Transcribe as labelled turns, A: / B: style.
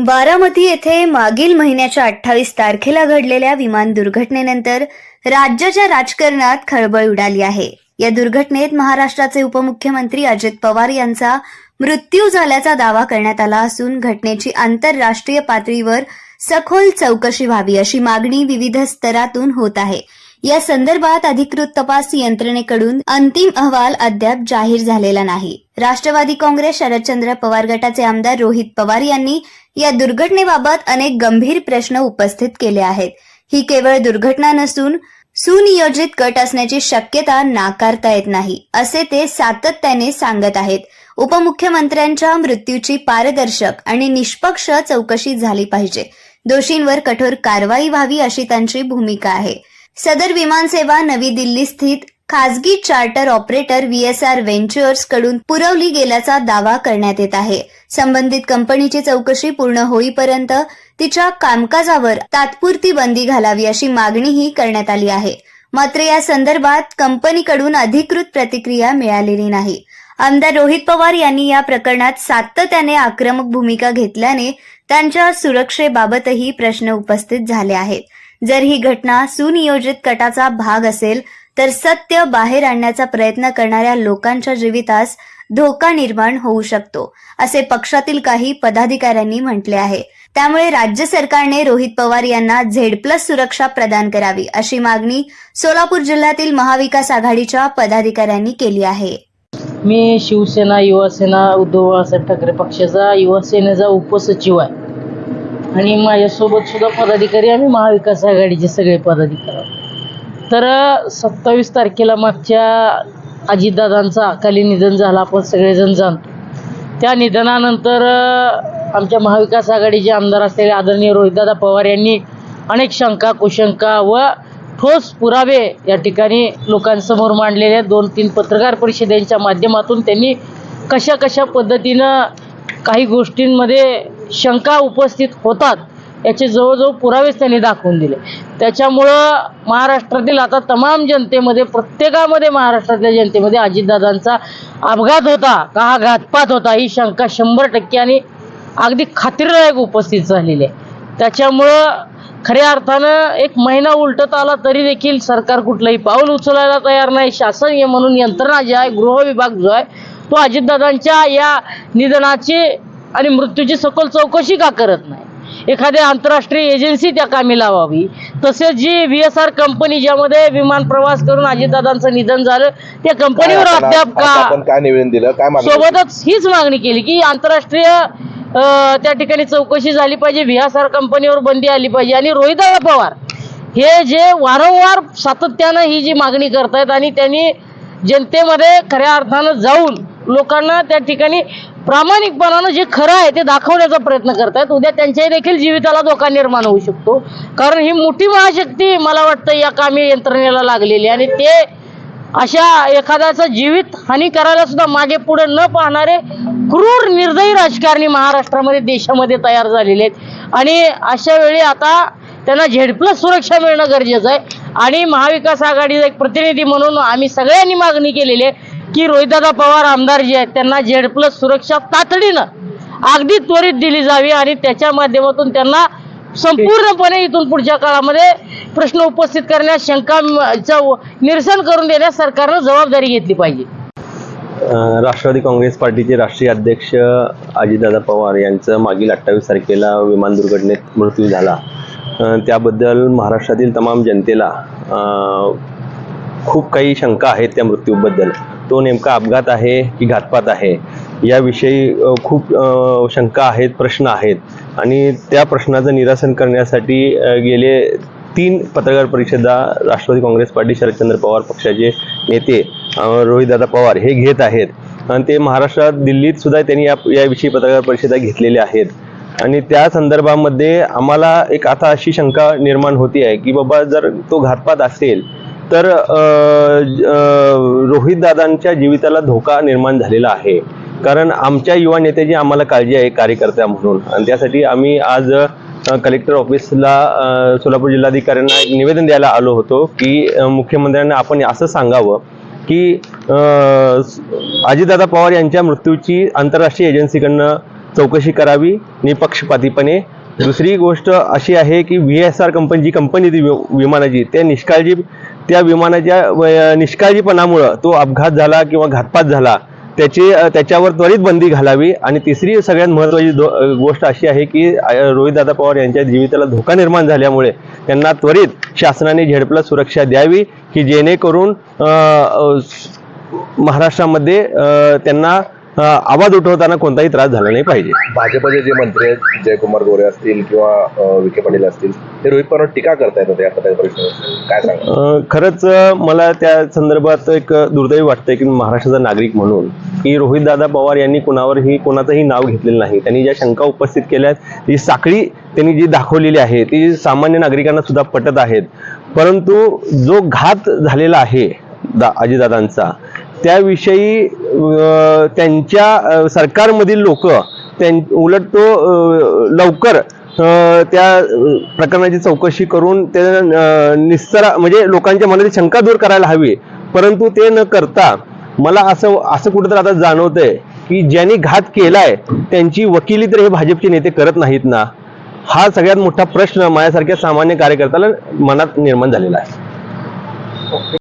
A: बारामती येथे मागील महिन्याच्या 28 तारखेला घडलेल्या विमान दुर्घटनेनंतर राज्याच्या राजकारणात खळबळ उडाली आहे। या दुर्घटनेत महाराष्ट्राचे उपमुख्यमंत्री अजित पवार यांचा मृत्यू झाल्याचा दावा करण्यात आला असून घटनेची आंतरराष्ट्रीय पातळीवर सखोल चौकशी व्हावी अशी मागणी विविध स्तरातून होत आहे। या संदर्भात अधिकृत तपास यंत्रणेकडून अंतिम अहवाल अद्याप जाहीर झालेला नाही। राष्ट्रवादी काँग्रेस शरदचंद्र पवार गटाचे आमदार रोहित पवार यांनी या दुर्घटनेबाबत अनेक गंभीर प्रश्न उपस्थित केले आहेत। ही केवळ दुर्घटना नसून सुनियोजित कट असण्याची शक्यता नाकारता येत नाही, असे ते सातत्याने सांगत आहेत। उपमुख्यमंत्र्यांच्या मृत्यूची पारदर्शक आणि निष्पक्ष चौकशी झाली पाहिजे। दोषींवर कठोर कारवाई व्हावी अशी त्यांची भूमिका आहे। सदर विमानसेवा नवी दिल्ली स्थित खासगी चार्टर ऑपरेटर VSR व्हेंचर्स कडून पुरवली गेल्याचा दावा करण्यात येत आहे। संबंधित कंपनीची चौकशी पूर्ण होईपर्यंत तिच्या कामकाजावर तात्पुरती बंदी घालावी अशी मागणीही करण्यात आली आहे। मात्र या संदर्भात कंपनीकडून अधिकृत प्रतिक्रिया मिळालेली नाही। आमदार रोहित पवार यांनी या प्रकरणात सातत्याने आक्रमक भूमिका घेतल्याने त्यांच्या सुरक्षेबाबतही प्रश्न उपस्थित झाले आहेत। जर ही घटना सुनियोजित कटाचा भाग असेल तर सत्य बाहेर आणण्याचा प्रयत्न करणाऱ्या लोकांच्या जीवितास धोका निर्माण होऊ शकतो, असे पक्षातील काही पदाधिकाऱ्यांनी म्हटले आहे। त्यामुळे राज्य सरकारने रोहित पवार यांना Z+ सुरक्षा प्रदान करावी अशी मागणी सोलापूर जिल्ह्यातील महाविकास आघाडीच्या पदाधिकाऱ्यांनी केली आहे।
B: मी शिवसेना युवासेना उद्धव बाळासाहेब ठाकरे पक्षाचा युवासेनेचा उपसचिव आहे आणि माझ्यासोबत सुद्धा पदाधिकारी आम्ही महाविकास आघाडीचे सगळे पदाधिकारी। तर 27 तारखेला मागच्या अजितदादांचं अकाली निधन झालं, आपण सगळेजण जाणतो। त्या निधनानंतर आमच्या महाविकास आघाडीचे आमदार असलेले आदरणीय रोहितदादा पवार यांनी अनेक शंका कुशंका व ठोस पुरावे या ठिकाणी लोकांसमोर मांडलेल्या 2-3 पत्रकार परिषदेच्या माध्यमातून त्यांनी कशा कशा पद्धतीनं काही गोष्टींमध्ये शंका उपस्थित होतात याचे जवळजवळ पुरावेच त्यांनी दाखवून दिले। त्याच्यामुळं महाराष्ट्रातील आता तमाम जनतेमध्ये, प्रत्येकामध्ये, महाराष्ट्रातल्या जनतेमध्ये अजितदादांचा अपघात होता का हा घातपात होता ही शंका 100% आणि अगदी खात्रीलायक उपस्थित झालेली आहे। त्याच्यामुळं खऱ्या अर्थानं एक महिना उलटत आला तरी देखील सरकार कुठलंही पाऊल उचलायला तयार नाही। शासन हे म्हणून यंत्रणा जी आहे, गृह विभाग जो आहे, तो अजितदादांच्या या निधनाची आणि मृत्यूची सखोल चौकशी का करत नाही? एखाद्या आंतरराष्ट्रीय एजन्सी त्या कामी लावावी। तसेच जी VSR कंपनी ज्यामध्ये विमान प्रवास करून अजितदादांचं निधन झालं त्या कंपनीवर अद्याप
C: काय निवेदन दिलं, काय
B: सोबतच हीच मागणी केली की आंतरराष्ट्रीय त्या ठिकाणी चौकशी झाली पाहिजे, VSR कंपनीवर बंदी आली पाहिजे। आणि रोहितदादा पवार हे जे वारंवार सातत्यानं ही जी मागणी करतायत आणि त्यांनी जनतेमध्ये खऱ्या अर्थानं जाऊन लोकांना त्या ठिकाणी प्रामाणिकपणानं जे खरं आहे ते दाखवण्याचा प्रयत्न करतायत। उद्या त्यांच्याही देखील जीविताला धोका निर्माण होऊ शकतो, कारण ही मोठी महाशक्ती मला वाटतं या कामी यंत्रणेला लागलेली आणि ते अशा एखाद्याचं जीवित हानी करायला सुद्धा मागे पुढे न पाहणारे क्रूर निर्दयी राजकारणी महाराष्ट्रामध्ये देशामध्ये तयार झालेले आहेत। आणि अशा वेळी आता त्यांना Z+ सुरक्षा मिळणं गरजेचं आहे। आणि महाविकास आघाडीचा एक प्रतिनिधी म्हणून आम्ही सगळ्यांनी मागणी केलेली आहे की रोहितदादा पवार आमदार जे आहेत त्यांना Z+ सुरक्षा तातडीनं अगदी त्वरित दिली जावी आणि त्याच्या माध्यमातून त्यांना संपूर्णपणे इथून पुढच्या काळामध्ये प्रश्न उपस्थित करण्यास, शंकांचं निरसन करून देण्यास सरकारनं जबाबदारी घेतली पाहिजे।
D: राष्ट्रवादी काँग्रेस पार्टीचे राष्ट्रीय अध्यक्ष अजितदादा पवार यांचं मागील 28 तारखेला विमान दुर्घटनेत मृत्यू झाला। त्याबद्दल महाराष्ट्रातील तमाम जनतेला खूप काही शंका आहेत त्या मृत्यूबद्दल। तो नेमका अपघात आहे की घातपात आहे याविषयी खूप शंका आहेत, प्रश्न आहेत आणि त्या प्रश्नाचं निरसन करण्यासाठी गेले 3 पत्रकार परिषदा राष्ट्रवादी काँग्रेस पार्टी शरदचंद्र पवार पक्षाचे नेते रोहितदादा पवार हे घेत आहेत आणि ते महाराष्ट्रात, दिल्लीत सुद्धा त्यांनी याविषयी पत्रकार परिषदा घेतलेल्या आहेत। आणि त्या संदर्भामध्ये आम्हाला एक आता अशी शंका निर्माण होती आहे की बाबा जर तो घातपात असेल तर रोहितदादांच्या जीविताला धोका निर्माण झालेला आहे, कारण आमच्या युवा नेत्याची आम्हाला काळजी आहे कार्यकर्त्या म्हणून। आणि त्यासाठी आम्ही आज कलेक्टर ऑफिसला सोलापूर जिल्हाधिकाऱ्यांना एक निवेदन द्यायला आलो होतो की मुख्यमंत्र्यांना आपण असं सांगावं की अजितदादा पवार यांच्या मृत्यूची आंतरराष्ट्रीय एजन्सीकडनं चौकशी करावी निपक्षपातीपणे. दुसरी गोष्ट अशी आहे की VSR कंपनी, जी कंपनी ती विमानाची, त्या विमानाच्या निष्काळजीपणामुळं तो अपघात झाला किंवा घातपात झाला, त्याच्यावर त्वरित बंदी घालावी. आणि तिसरी सगळ्यात महत्त्वाची गोष्ट अशी आहे की रोहितदादा पवार यांच्या जीविताला धोका निर्माण झाल्यामुळे त्यांना त्वरित शासनाने झेडपला सुरक्षा द्यावी, की जेणेकरून महाराष्ट्रामध्ये त्यांना आवाज उठवताना कोणताही त्रास झाला नाही पाहिजे.
C: भाजपचे जे मंत्री आहेत, जयकुमार गोरे असतील किंवा विखे पाटील असतील, ते रोहित पवार टीका करतायत होते या पत्रकार परिषदेत, काय सांगा?
D: खरंच मला त्या संदर्भात एक दुर्दैवी वाटतंय की महाराष्ट्राचा नागरिक म्हणून की रोहितदादा पवार यांनी कोणाचंही नाव घेतलेलं नाही. त्यांनी ज्या शंका उपस्थित केल्यात, ती साखळी त्यांनी जी दाखवलेली आहे ती सामान्य नागरिकांना सुद्धा पटत आहेत. परंतु जो घात झालेला आहे अजितदादांचा, त्याविषयी त्यांच्या सरकारमधील लोक उलट तो लवकर त्या प्रकरणाची चौकशी करून म्हणजे लोकांच्या मनातील शंका दूर करायला हवी. परंतु ते न करता मला असं कुठेतरी आता जाणवतंय की ज्यांनी घात केलाय त्यांची वकिली तर हे भाजपचे नेते करत नाहीत ना. हा सगळ्यात मोठा प्रश्न माझ्यासारख्या सामान्य कार्यकर्त्याला मनात निर्माण झालेला आहे.